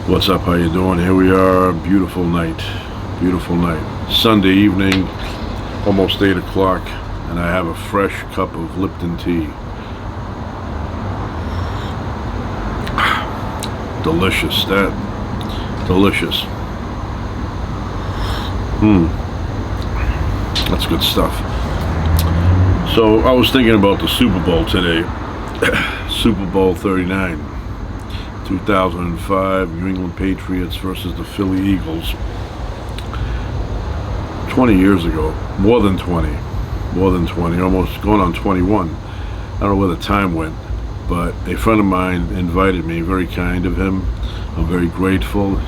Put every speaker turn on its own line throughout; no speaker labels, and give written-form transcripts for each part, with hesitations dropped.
What's up? How you doing? Here we are. Beautiful night. Beautiful night. Sunday evening, almost 8 o'clock, and I have a fresh cup of Lipton tea. Delicious. Delicious. That's good stuff. So I was thinking about the Super Bowl today. Super Bowl 39. 2005, New England Patriots versus the Philly Eagles. 20 years ago, more than 20, almost going on 21. I don't know where the time went, but a friend of mine invited me, very kind of him. I'm very grateful.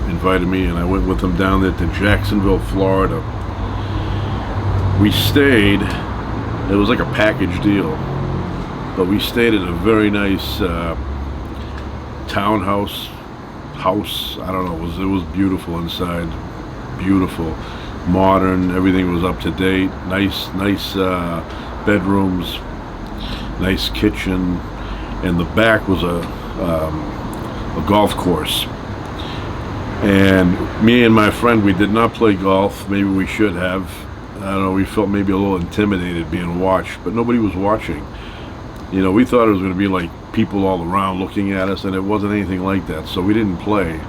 Invited me, and I went with him down there to Jacksonville, Florida. We stayed, it was like a package deal, but we stayed at a very nice townhouse house. I don't know, it was beautiful inside, beautiful, modern, everything was up to date, nice bedrooms, nice kitchen, and the back was a golf course. And me and my friend, we did not play golf. Maybe we should have. I don't know, we felt maybe a little intimidated being watched, but nobody was watching. You know, we thought it was going to be like people all around looking at us, and it wasn't anything like that. So we didn't play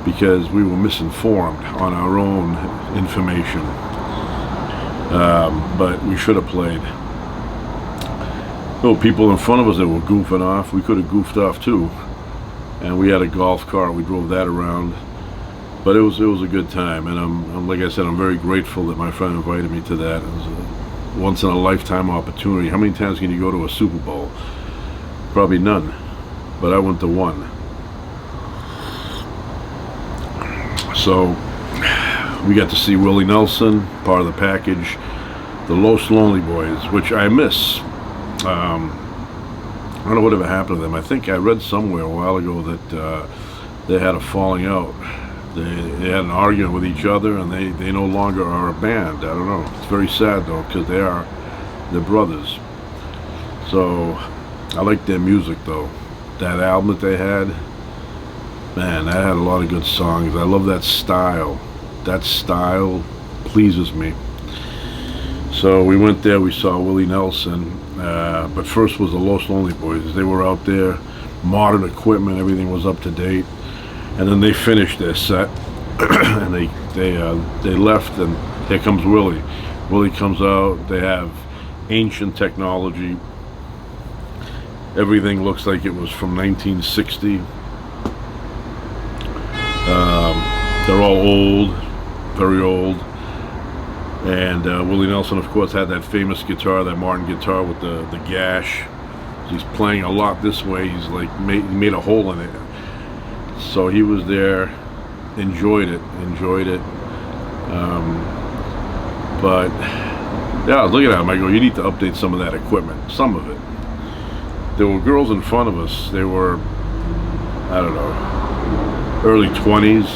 because we were misinformed on our own information. But we should have played. There were people in front of us that were goofing off. We could have goofed off too. And we had a golf cart. We drove that around. But it was a good time, and I'm like I said, I'm very grateful that my friend invited me to that. It was a once in a lifetime opportunity. How many times can you go to a Super Bowl? Probably none, but I went to one. So we got to see Willie Nelson, part of the package, the Los Lonely Boys, which I miss. I don't know whatever happened to them. I think I read somewhere a while ago that they had a falling out. They had an argument with each other, and they no longer are a band. I don't know. It's very sad though, because they're brothers. So I like their music though. That album that they had, man, that had a lot of good songs. I love that style. That style pleases me. So we went there. We saw Willie Nelson, but first was the Los Lonely Boys. They were out there, modern equipment, everything was up to date. And then they finished their set, and they left, and here comes Willie. Willie comes out. They have ancient technology. Everything looks like it was from 1960. They're all old, very old. And Willie Nelson, of course, had that famous guitar, that Martin guitar with the gash. He's playing a lot this way. He's like he made a hole in it. So he was there, enjoyed it. But yeah, I was looking at him. I go, you need to update some of that equipment, some of it. There were girls in front of us. They were, I don't know, early 20s,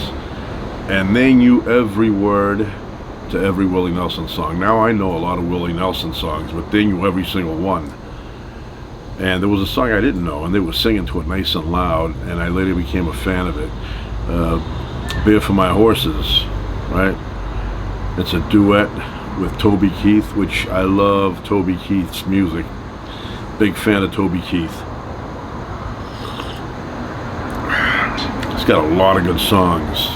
and they knew every word to every Willie Nelson song. Now I know a lot of Willie Nelson songs, but they knew every single one. And there was a song I didn't know, and they were singing to it nice and loud, and I later became a fan of it. Beer for My Horses, right? It's a duet with Toby Keith, which I love Toby Keith's music. Big fan of Toby Keith. He's got a lot of good songs.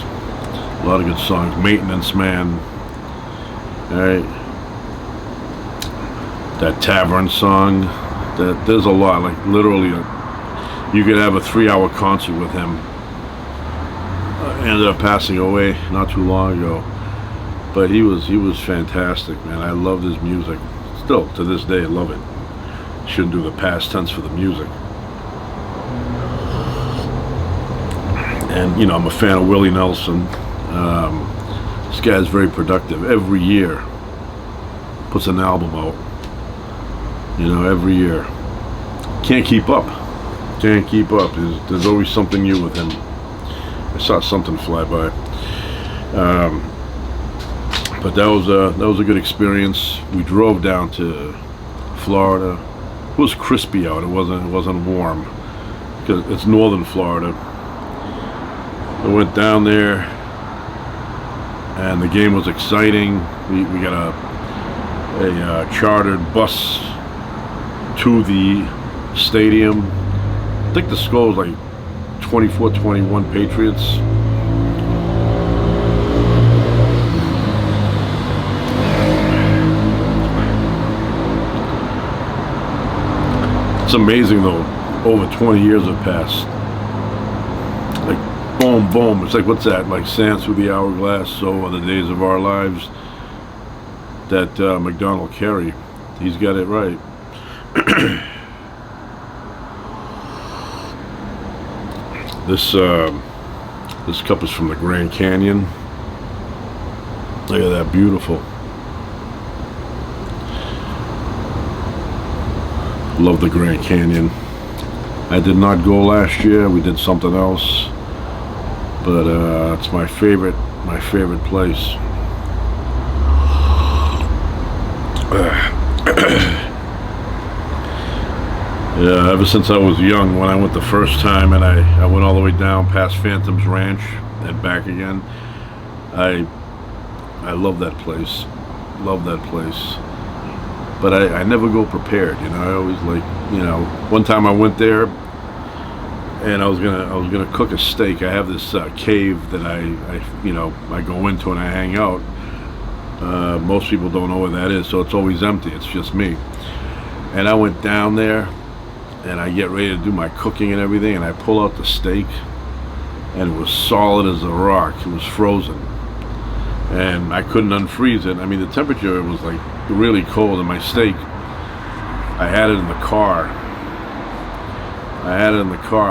Maintenance Man, all right? That Tavern song. There's a lot, like literally, you could have a 3-hour concert with him. Ended up passing away not too long ago, but he was fantastic, man. I loved his music. Still to this day, I love it. Shouldn't do the past tense for the music. And you know, I'm a fan of Willie Nelson. This guy's very productive. Every year, puts an album out. You know, every year. Can't keep up. There's always something new with him. I saw something fly by. But that was a good experience. We drove down to Florida. It was crispy out. It wasn't warm because it's northern Florida. I went down there, and the game was exciting. We got a chartered bus to the stadium. I think the score was like 24-21 Patriots. It's amazing though, over 20 years have passed. Like boom, boom. It's like, what's that? Like sands through the hourglass, so are the days of our lives. That McDonald Carey, he's got it right. This cup is from the Grand Canyon. Look at that, beautiful. Love the Grand Canyon. I did not go last year. We did something else, but it's my favorite place. Yeah, ever since I was young, when I went the first time and I went all the way down past Phantom's Ranch and back again, I love that place. Love that place. But I never go prepared, you know. I always like, you know, one time I went there and I was gonna cook a steak. I have this cave that I go into and I hang out. Most people don't know where that is, so it's always empty. It's just me. And I went down there and I get ready to do my cooking and everything, and I pull out the steak and it was solid as a rock. It was frozen and I couldn't unfreeze it. I mean, the temperature was like really cold, and my steak, I had it in the car.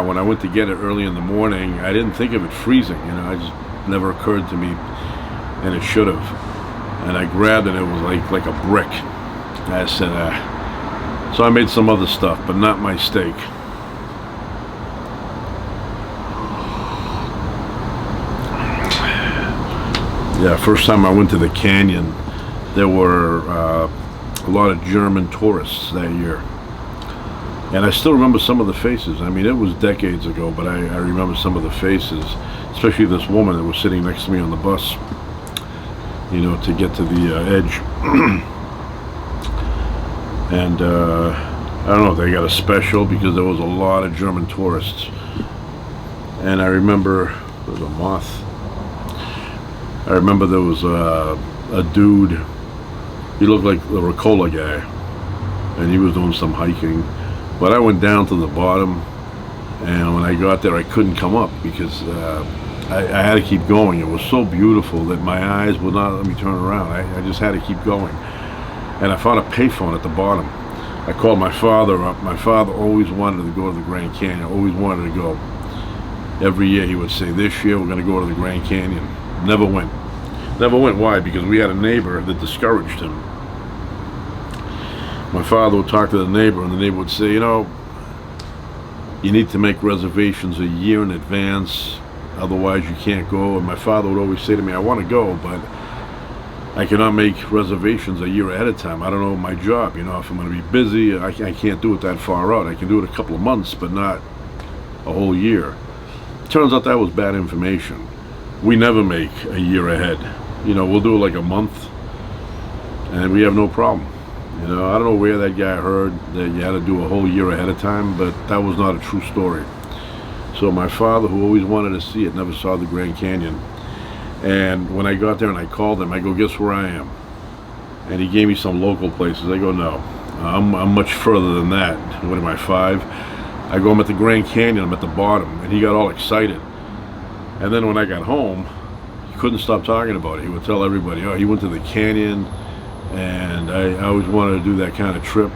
When I went to get it early in the morning, I didn't think of it freezing, you know. It just never occurred to me, and it should have. And I grabbed it, and it was like a brick. I said, so I made some other stuff, but not my steak. Yeah, first time I went to the canyon, there were a lot of German tourists that year. And I still remember some of the faces. I mean, it was decades ago, but I remember some of the faces, especially this woman that was sitting next to me on the bus, you know, to get to the edge. And I don't know if they got a special, because there was a lot of German tourists. And I remember there was a moth. I remember there was a dude. He looked like the Ricola guy, and he was doing some hiking. But I went down to the bottom, and when I got there, I couldn't come up because I had to keep going. It was so beautiful that my eyes would not let me turn around. I just had to keep going. And I found a payphone at the bottom. I called my father up. My father always wanted to go to the Grand Canyon, always wanted to go. Every year he would say, this year we're going to go to the Grand Canyon. Never went. Never went. Why? Because we had a neighbor that discouraged him. My father would talk to the neighbor, and the neighbor would say, you know, you need to make reservations a year in advance, otherwise you can't go. And my father would always say to me, I want to go, but I cannot make reservations a year ahead of time. I don't know my job, you know, if I'm going to be busy, I can't do it that far out. I can do it a couple of months, but not a whole year. Turns out that was bad information. We never make a year ahead. You know, we'll do it like a month, and we have no problem. You know, I don't know where that guy heard that you had to do a whole year ahead of time, but that was not a true story. So my father, who always wanted to see it, never saw the Grand Canyon. And when I got there and I called him, I go, guess where I am? And he gave me some local places. I go, no, I'm much further than that. What am I, 5? I go, I'm at the Grand Canyon, I'm at the bottom. And he got all excited. And then when I got home, he couldn't stop talking about it. He would tell everybody, oh, he went to the canyon, and I always wanted to do that kind of trip.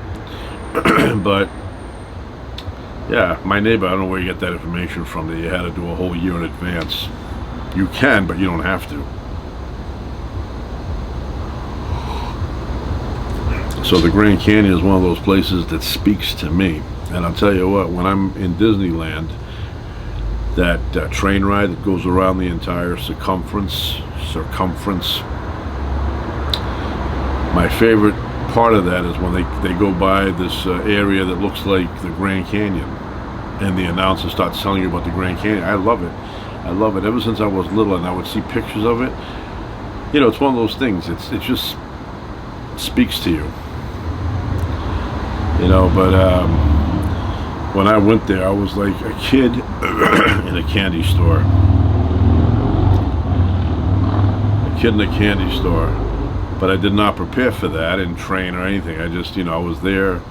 But yeah, my neighbor, I don't know where you get that information from, that you had to do a whole year in advance. You can, but you don't have to. So the Grand Canyon is one of those places that speaks to me. And I'll tell you what, when I'm in Disneyland, that train ride that goes around the entire circumference, my favorite part of that is when they go by this area that looks like the Grand Canyon, and the announcer starts telling you about the Grand Canyon. I love it. I love it. Ever since I was little and I would see pictures of it, you know, it's one of those things. It just speaks to you. You know, but when I went there, I was like a kid in a candy store. A kid in a candy store. But I did not prepare for that. I didn't train or anything. I just, you know, I was there.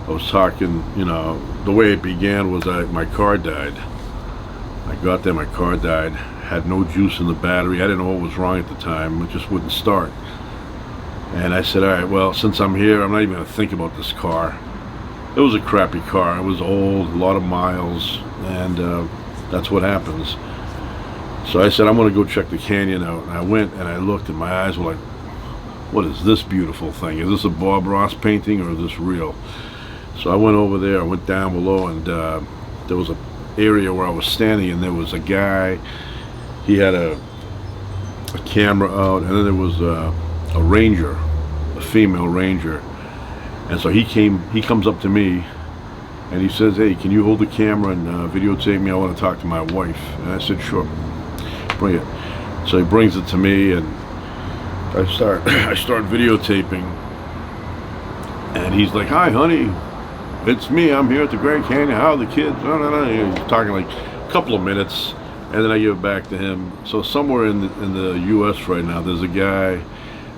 I was talking, you know, the way it began was my car died. I got there, my car died. Had no juice in the battery. I didn't know what was wrong at the time. It just wouldn't start. And I said, all right, well, since I'm here, I'm not even going to think about this car. It was a crappy car. It was old, a lot of miles, and that's what happens. So I said, I'm going to go check the canyon out. And I went and I looked, and my eyes were like, what is this beautiful thing? Is this a Bob Ross painting or is this real? So I went over there, I went down below, and there was an area where I was standing, and there was a guy. He had a camera out, and then there was a ranger, a female ranger. And so he comes up to me, and he says, hey, can you hold the camera and videotape me? I want to talk to my wife. And I said, sure, bring it. So he brings it to me, and I start videotaping. And he's like, hi, honey. It's me. I'm here at the Grand Canyon. How are the kids? No, no, no. He's talking like a couple of minutes, and then I give it back to him. So somewhere in the U.S. right now, there's a guy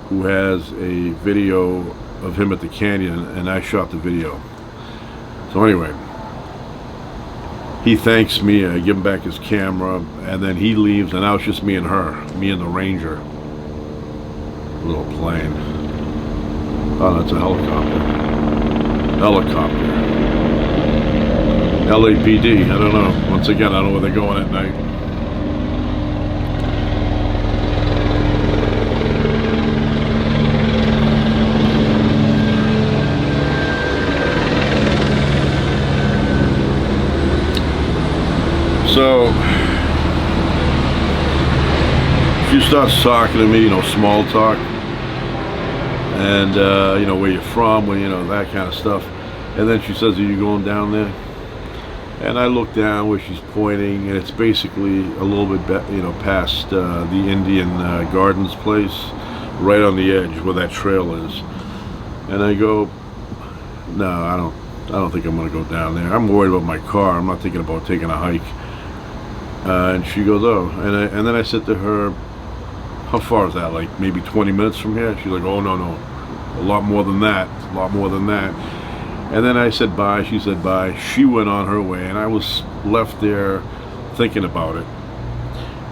who has a video of him at the canyon, and I shot the video. So anyway, he thanks me. I give him back his camera, and then he leaves, and now it's just me and her, me and the ranger. Little plane. Oh, that's a helicopter. Helicopter. LAPD, I don't know. Once again, I don't know where they're going at night. So, if you start talking to me, you know, small talk, and you know, where you're from, where, you know, that kind of stuff, and then she says, are you going down there? And I look down where she's pointing, and it's basically a little bit, you know, past the Indian Gardens place, right on the edge where that trail is. And I go, no, I don't think I'm going to go down there. I'm worried about my car. I'm not thinking about taking a hike. And she goes, oh, and then I said to her, how far is that? Like maybe 20 minutes from here? She's like, oh, no, a lot more than that, a lot more than that. And then I said bye, she said bye. She went on her way, and I was left there thinking about it.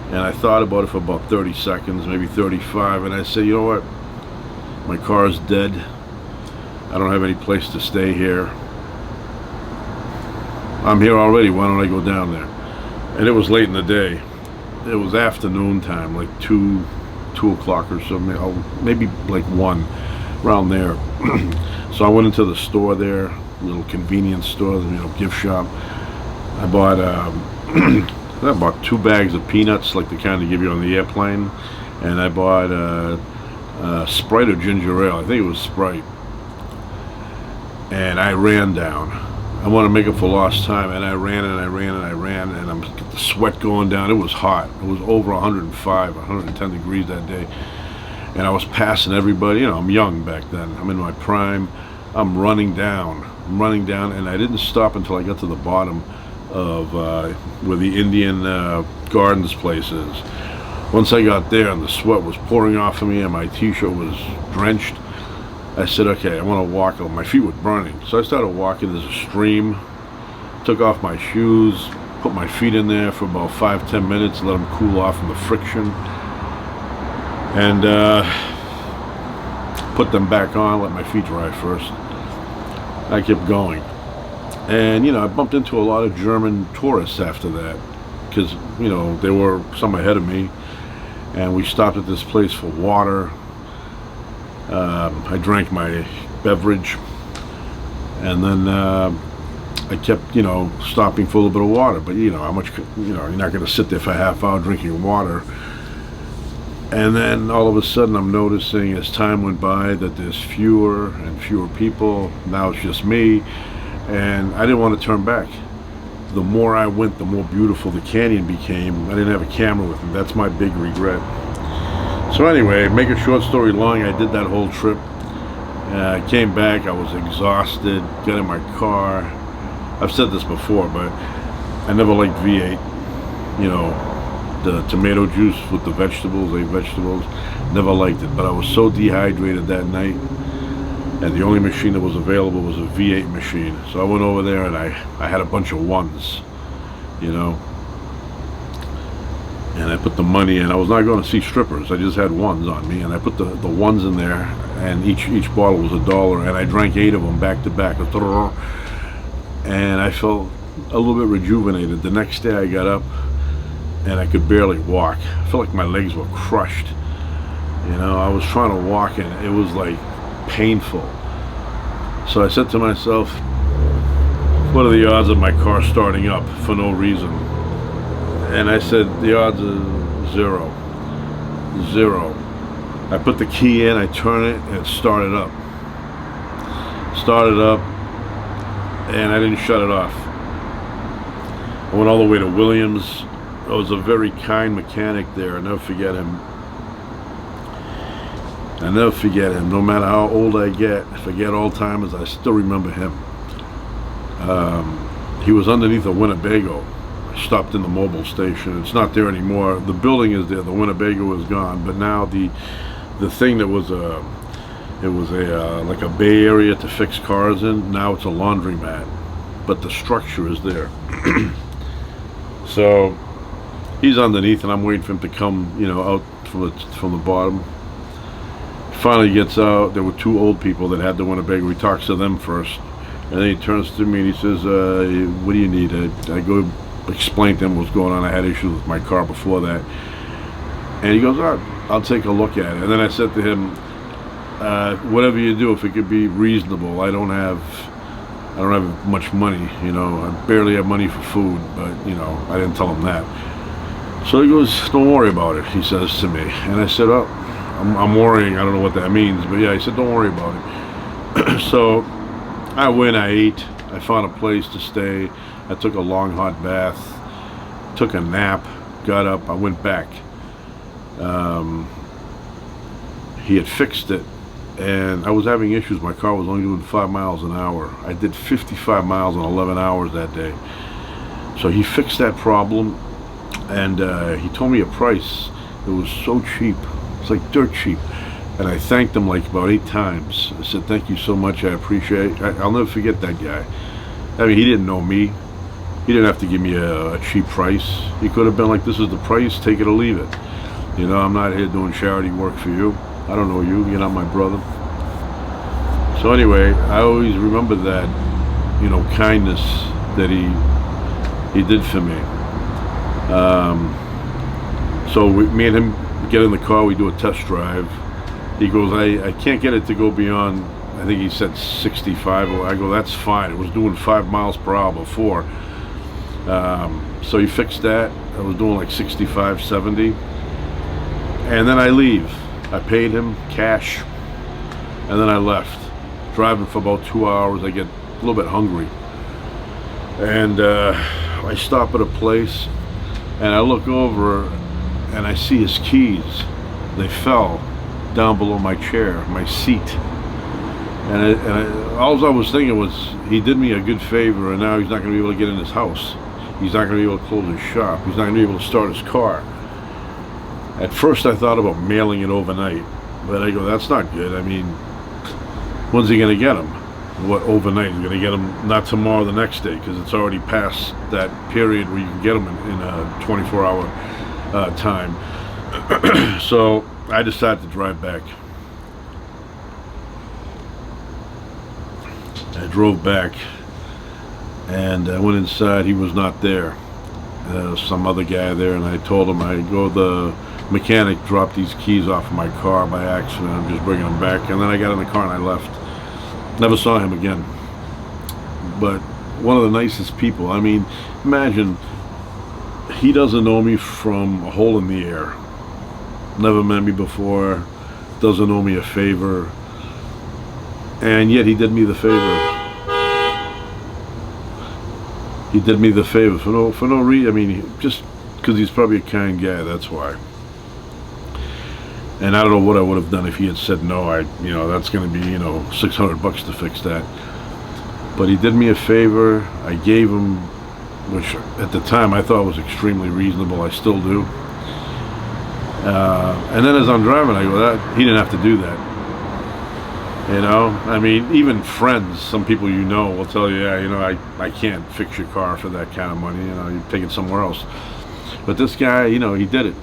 And I thought about it for about 30 seconds, maybe 35, and I said, you know what? My car is dead. I don't have any place to stay here. I'm here already, why don't I go down there? And it was late in the day. It was afternoon time, like 2 o'clock or something, maybe like 1, around there. So I went into the store there, little convenience store, you know, gift shop. I bought I bought 2 bags of peanuts, like the kind they give you on the airplane, and I bought Sprite or ginger ale. I think it was Sprite. And I ran down. I want to make up for lost time, and I ran and I ran and I ran, and I'm get the sweat going down. It was hot. It was over 105, 110 degrees that day, and I was passing everybody. You know, I'm young back then. I'm in my prime. I'm running down, and I didn't stop until I got to the bottom of where the Indian Gardens place is. Once I got there, and the sweat was pouring off of me, and my t-shirt was drenched, I said, okay, I want to walk. My feet were burning. So I started walking. There's a stream. Took off my shoes, put my feet in there for about 5-10 minutes, let them cool off from the friction, and put them back on, let my feet dry first. I kept going. And, you know, I bumped into a lot of German tourists after that, because, you know, there were some ahead of me, and we stopped at this place for water. I drank my beverage, and then I kept, you know, stopping for a little bit of water. But, you know, how much, you know, you're not going to sit there for a half hour drinking water. And then all of a sudden I'm noticing as time went by that there's fewer and fewer people. Now it's just me, and I didn't want to turn back. the more I went, the more beautiful the canyon became. I didn't have a camera with me. That's my big regret. So anyway, make a short story long, I did that whole trip. I came back, I was exhausted, got in my car. I've said this before, but I never liked V8. You know, the tomato juice with the vegetables, never liked it. But I was so dehydrated that night, and the only machine that was available was a V8 machine. So I went over there and I had a bunch of ones, you know. And I put the money in. I was not going to see strippers. I just had ones on me, and I put the ones in there, and each bottle was $1, and I drank 8 of them back to back. And I felt a little bit rejuvenated. The next day I got up, and I could barely walk. I felt like my legs were crushed. You know, I was trying to walk, and it was like painful. So I said to myself, what are the odds of my car starting up for no reason? And I said, the odds are 0. I put the key in, I turn it, and it started up. And I didn't shut it off. I went all the way to Williams. There was a very kind mechanic there. I'll never forget him. No matter how old I get, if I get Alzheimer's, I still remember him. He was underneath a Winnebago. I stopped in the mobile station. It's not there anymore. The building is there. The Winnebago is gone. But now the thing that was like a bay area to fix cars in, now it's a laundromat. But the structure is there. So he's underneath, and I'm waiting for him to come, you know, out from the bottom. Finally gets out. There were 2 old people that had the Winnebago. He talks to them first, and then he turns to me and he says, what do you need? I go explain to him what's going on. I had issues with my car before that, and he goes, all right, I'll take a look at it. And then I said to him, whatever you do, if it could be reasonable. I don't have much money, you know. I barely have money for food, but you know, I didn't tell him that. So he goes, don't worry about it, he says to me. And I said, oh, I'm worrying. I don't know what that means, but yeah, he said, don't worry about it. So I went, I ate, I found a place to stay. I took a long hot bath, took a nap, got up, I went back. He had fixed it, and I was having issues. My car was only doing 5 miles an hour. I did 55 miles in 11 hours that day. So he fixed that problem, and he told me a price. It was so cheap. It's like dirt cheap. And I thanked him like about 8 times. I said, thank you so much, I appreciate it. I'll never forget that guy. I mean, he didn't know me. He didn't have to give me a cheap price. He could have been like, this is the price, take it or leave it. You know, I'm not here doing charity work for you. I don't know you, you're not my brother. So anyway, I always remember that, you know, kindness that he did for me. So me and him get in the car, we do a test drive. He goes, I can't get it to go beyond, I think he said 65. I go, that's fine. It was doing 5 miles per hour before. So he fixed that. I was doing like 65, 70. And then I leave. I paid him cash, and then I left. Driving for about 2 hours, I get a little bit hungry. And I stop at a place, and I look over, and I see his keys. They fell down below my chair, my seat. And all I was thinking was, he did me a good favor, and now he's not going to be able to get in his house. He's not going to be able to close his shop. He's not going to be able to start his car. At first I thought about mailing it overnight, but I go, that's not good. I mean, when's he going to get them? What, overnight? He's going to get them not tomorrow, the next day, because it's already past that period where you can get them in a 24-hour time. So I decided to drive back. I drove back, and I went inside. He was not there. Some other guy there, and I told him, the mechanic dropped these keys off of my car by accident. I'm just bringing them back. And then I got in the car and I left. Never saw him again. But one of the nicest people. I mean, imagine, he doesn't know me from a hole in the air. Never met me before. Doesn't owe me a favor. And yet he did me the favor. He did me the favor for no reason. I mean, just because he's probably a kind guy. That's why. And I don't know what I would have done if he had said no. That's going to be $600 to fix that. But he did me a favor. I gave him, which at the time I thought was extremely reasonable. I still do. And then as I'm driving, I go, he didn't have to do that. I mean, even friends, some people will tell you, I can't fix your car for that kind of money. You take it somewhere else. But this guy, he did it.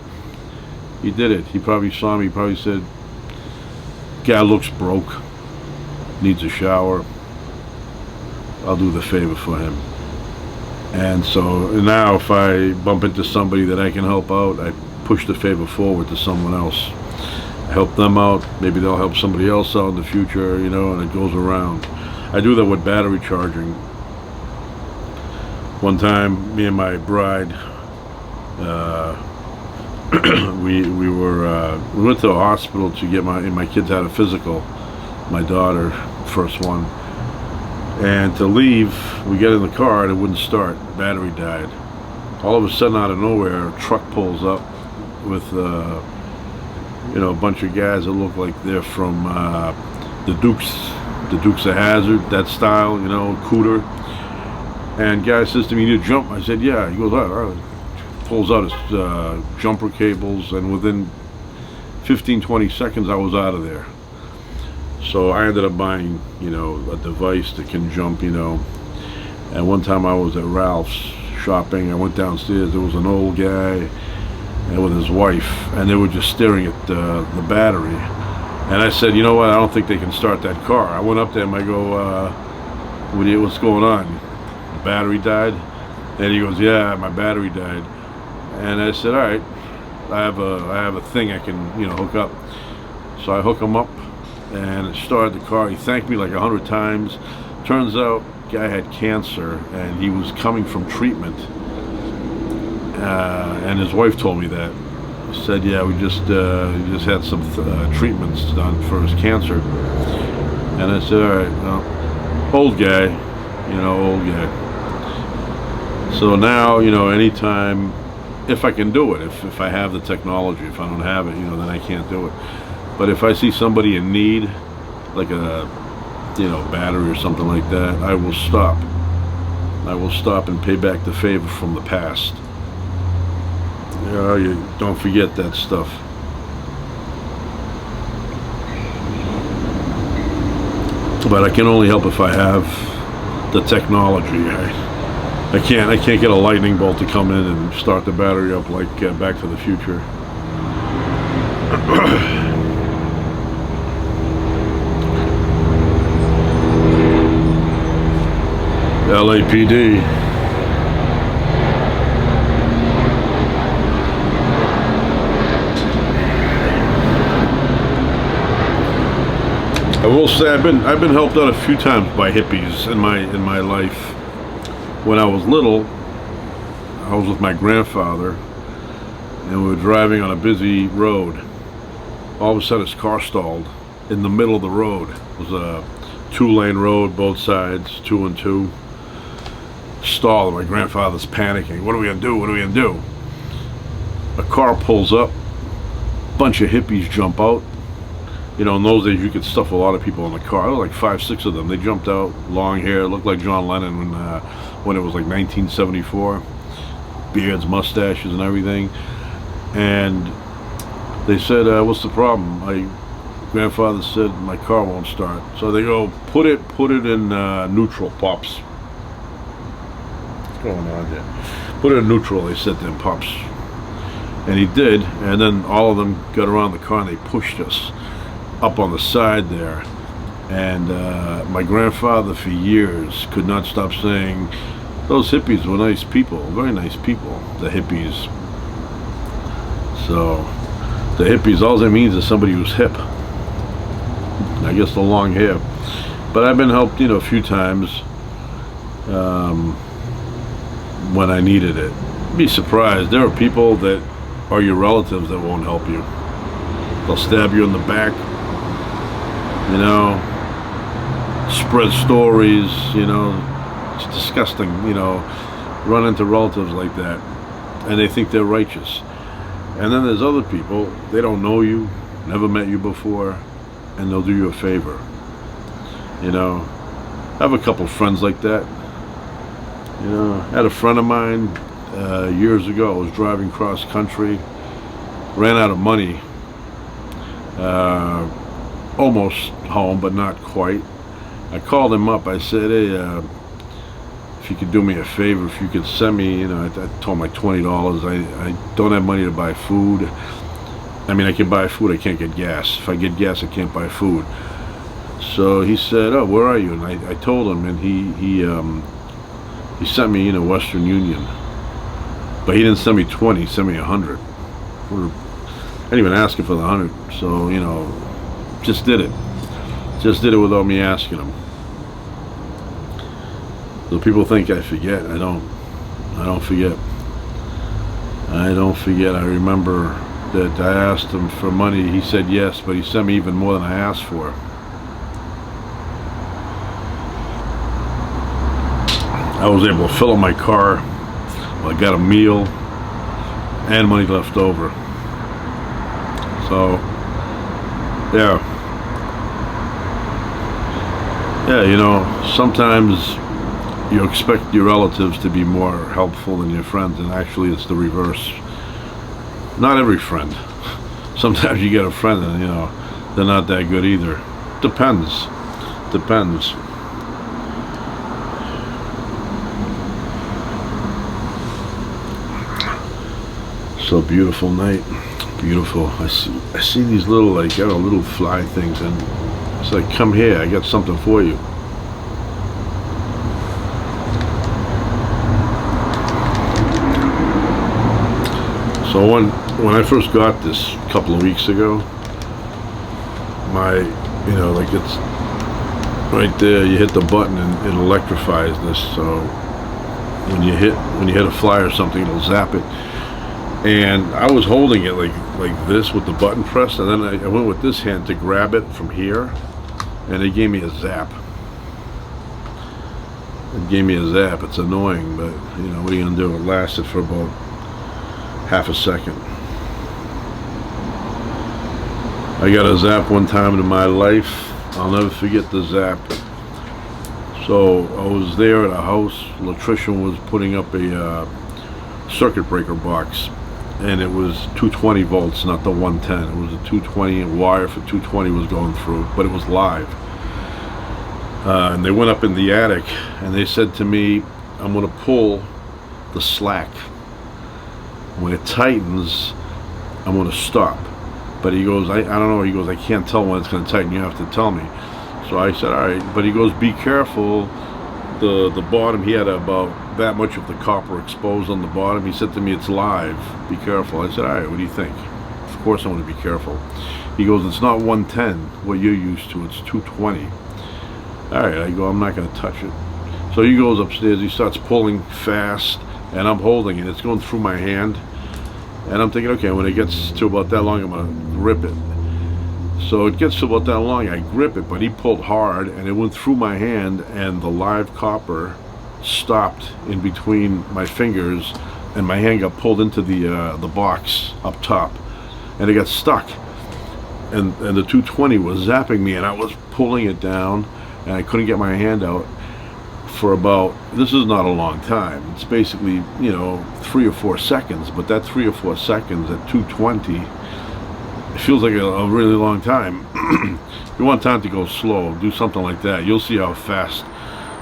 He did it. He probably saw me. He probably said, guy looks broke, needs a shower. I'll do the favor for him. And so now if I bump into somebody that I can help out, I push the favor forward to someone else. I help them out. Maybe they'll help somebody else out in the future, and it goes around. I do that with battery charging. One time, me and my bride, we went to a hospital to get my kids had a physical, my daughter, first one. And to leave, we get in the car and it wouldn't start. Battery died. All of a sudden, out of nowhere, a truck pulls up with a bunch of guys that look like they're from the Dukes of Hazzard, that style, Cooter. And guy says to me, "You need to jump?" I said, "Yeah." He goes, "All right." Pulls out his jumper cables, and within 15-20 seconds, I was out of there. So I ended up buying, a device that can jump, And one time I was at Ralph's shopping. I went downstairs. There was an old guy with his wife, and they were just staring at the battery. And I said, "You know what? I don't think they can start that car." I went up there and I go, "What's going on? The battery died?" And he goes, "Yeah, my battery died." And I said, "All right, I have a thing I can hook up." So I hook him up and it started the car. He thanked me like 100 times. Turns out, guy had cancer and he was coming from treatment. And his wife told me that. He said, "Yeah, we just had some treatments done for his cancer." And I said, "All right, well, old guy, old guy." So now, anytime, if I can do it, if I have the technology. If I don't have it, then I can't do it. But if I see somebody in need, like a battery or something like that, I will stop. I will stop and pay back the favor from the past. You don't forget that stuff. But I can only help if I have the technology. I can't get a lightning bolt to come in and start the battery up like Back to the Future. LAPD. I will say I've been helped out a few times by hippies in my life. When I was little, I was with my grandfather, and we were driving on a busy road. All of a sudden, his car stalled in the middle of the road. It was a 2-lane road, both sides, 2 and 2. Stalled. My grandfather's panicking. What are we gonna do? What are we gonna do? A car pulls up. Bunch of hippies jump out. In those days, you could stuff a lot of people in the car. There were like 5, 6 of them. They jumped out, long hair, looked like John Lennon when it was like 1974. Beards, mustaches, and everything. And they said, "What's the problem?" My grandfather said, "My car won't start." So they go, put it in neutral, Pops." What's going on here? Put it in neutral, they said to him, "Pops." And he did, and then all of them got around the car and they pushed us up on the side there. And my grandfather for years could not stop saying, "Those hippies were nice people, very nice people," the hippies. So the hippies, all that means is somebody who's hip. I guess the long hair. But I've been helped, a few times when I needed it. Be surprised. There are people that are your relatives that won't help you. They'll stab you in the back, spread stories, it's disgusting, run into relatives like that, and they think they're righteous. And then there's other people, they don't know you, never met you before, and they'll do you a favor. You know, I have a couple friends like that. You know, I had a friend of mine years ago. I was driving cross country, ran out of money, almost home, but not quite. I called him up. I said, hey, if you could do me a favor, if you could send me, you know, I told him like $20. I don't have money to buy food. I mean, I can buy food, I can't get gas. If I get gas, I can't buy food. So he said, oh, where are you? And I told him, and he sent me, you know, Western Union. But he didn't send me 20, he sent me 100. I didn't even ask him for the 100. So, you know, just did it. Just did it without me asking him. So people think I forget. I don't forget. I don't forget. I remember that I asked him for money. He said yes, but he sent me even more than I asked for. I was able to fill up my car. I got a meal and money left over. So, yeah. Yeah, you know, sometimes you expect your relatives to be more helpful than your friends, and actually it's the reverse. Not every friend. Sometimes you get a friend and, you know, they're not that good either. Depends. Depends. So beautiful night. Beautiful. I see these little, like, you know, little fly things, and it's like, come here, I got something for you. So when I first got this a couple of weeks ago, you know, like, it's right there, you hit the button and it electrifies this, so when you hit a fly or something, it'll zap it. And I was holding it like this with the button pressed, and then I went with this hand to grab it from here, and it gave me a zap. It gave me a zap. It's annoying, but, you know, what are you gonna do? It lasted for about half a second. I got a zap one time in my life. I'll never forget the zap. So I was there at a house. Electrician was putting up a circuit breaker box, and it was 220 volts, not the 110. It was a 220 wire for 220 was going through, but it was live. And they went up in the attic, and they said to me, I'm going to pull the slack. When it tightens, I'm going to stop. But he goes, I don't know, he goes, I can't tell when it's going to tighten, you have to tell me. So I said, all right. But he goes, be careful. The bottom, he had about that much of the copper exposed on the bottom. He said to me, it's live, be careful. I said, all right, what do you think? Of course I want to be careful. He goes, it's not 110, what you're used to, it's 220. All right, I go, I'm not going to touch it. So he goes upstairs, he starts pulling fast, and I'm holding it. It's going through my hand, and I'm thinking, okay, when it gets to about that long, I'm going to grip it. So it gets to about that long, I grip it, but he pulled hard, and it went through my hand, and the live copper stopped in between my fingers, and my hand got pulled into the box up top, and it got stuck. And the 220 was zapping me, and I was pulling it down, and I couldn't get my hand out for about, this is not a long time, it's basically, you know, 3 or 4 seconds, but that 3 or 4 seconds at 220, it feels like a really long time. If you want time to go slow, do something like that. You'll see how fast,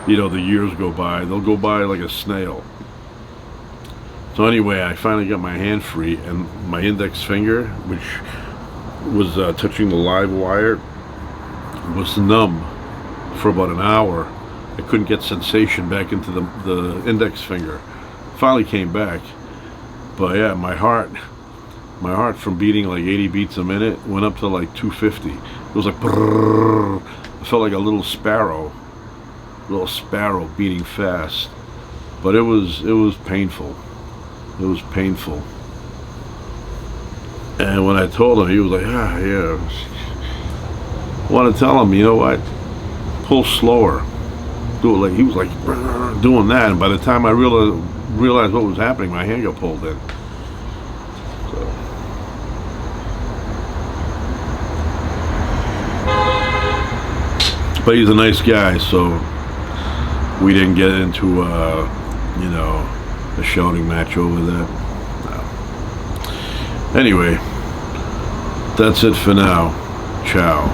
you know, the years go by. They'll go by like a snail. So anyway, I finally got my hand free, and my index finger, which was touching the live wire, was numb for about an hour. I couldn't get sensation back into the index finger. Finally came back. But yeah, my heart from beating like 80 beats a minute went up to like 250. It was like brrrr. I felt like a little sparrow beating fast. But it was painful. It was painful. And when I told him, he was like, yeah. I want to tell him, you know what? Pull slower. Do it like, he was like brrr, doing that. And by the time I realized realize what was happening. My hand got pulled in. So. But he's a nice guy, so we didn't get into, you know, a shouting match over that. No. Anyway, that's it for now. Ciao.